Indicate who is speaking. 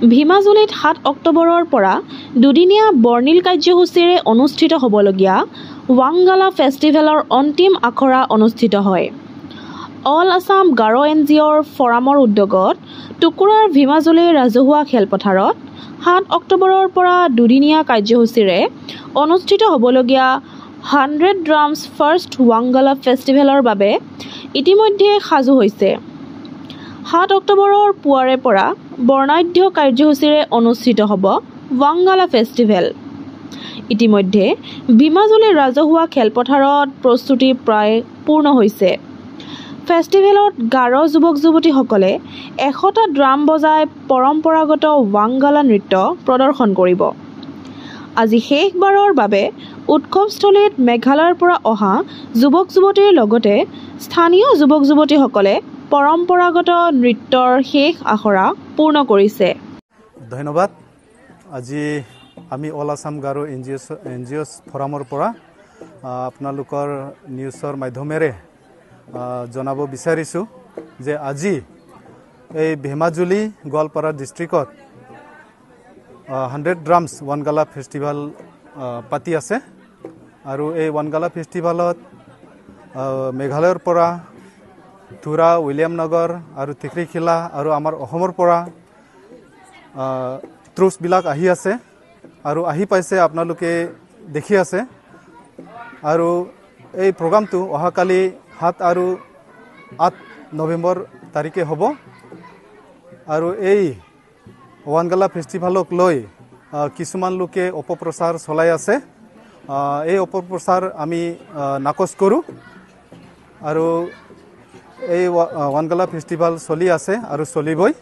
Speaker 1: ভীমাজুলিত 7 অক্টোবৰৰ পৰা দুদিনীয়া বৰ্ণিল কাৰ্যসূচীৰে অনুষ্ঠিত হ'বলগীয়া ৱাংগালা ফেষ্টিভেলৰ অন্তিম আখৰা অনুষ্ঠিত হয়। অল আছাম গাৰো NGOৰ ফৰামৰ উদ্যোগত টুকুৰাৰ ভীমাজুলিৰ ৰাজহুৱা খেলপথাৰত 7 অক্টোবৰৰ পৰা দুদিনীয়া কাৰ্যসূচীৰে অনুষ্ঠিত হ'বলগীয়া 100 ড্ৰামছ ফাৰ্ষ্ট ৱাংগালা ফেষ্টিভেলৰ বাবে ইতিমধ্যে সাজু হৈছে। 7 অক্টোবৰৰ পুৱাৰে পৰা বৰ্ণাঢ্য কাৰ্যসূচীৰে অনুষ্ঠিত হ'ব ৱাংগালা ফেষ্টিভেল। ইতিমধ্যে ভীমাজুলিৰ ৰাজহুৱা খেলপথাৰত প্ৰস্তুতি প্ৰায় পূৰ্ণ হৈছে। ফেষ্টিভেলত গাৰো যুৱক-যুৱতীসকলে 100টা ড্ৰাম বজাই পৰম্পৰাগত ৱাংগালা নৃত্য প্ৰদৰ্শন কৰিব। আজি শেষবাৰৰ বাবে উৎসৱস্থলীত মেঘালয়ৰ পৰা অহা যুৱক-যুৱতীৰ লগতে স্থানীয় যুৱক-যুৱতীসকলে পৰম্পৰাগত নৃত্যৰ শেষ আখৰা পূৰ্ণ কৰিছে।
Speaker 2: ধন্যবাদ। আজি আমি অল আছাম গাৰো NGOs ফৰামৰ পৰা আপোনালোকৰ নিউজৰ মাধ্যমেৰে জনাব বিচাৰিছোঁ যে আজি এই ভীমাজুলি গোৱালপাৰা ডিষ্ট্ৰিক্টত 100 ড্ৰামছ ৱাংগালা ফেষ্টিভেল পাতি আছে আৰু এই ৱাংগালা ফেষ্টিভেলত মেঘালয়ৰ পৰা তুৰা, উইলিয়ামনগৰ আৰু টিকৰিখিলা আৰু আমাৰ অসমৰ পৰা ট্ৰুপছবিলাক আহি আছে আৰু আহি পাইছে, আপোনালোকে দেখি আছে। আৰু এই প্ৰগ্ৰামটো অহাকালি 7 আৰু 8 নৱেম্বৰ তাৰিখে হ'ব আৰু এই ৱাংগালা ফেষ্টিভেলক লৈ কিছুমান লোকে অপপ্ৰচাৰ চলাই আছে। এই অপপ্ৰচাৰ আমি নাকচ কৰোঁ আৰু এই ৱাংগালা ফেষ্টিভেল চলি আছে আৰু চলিবই।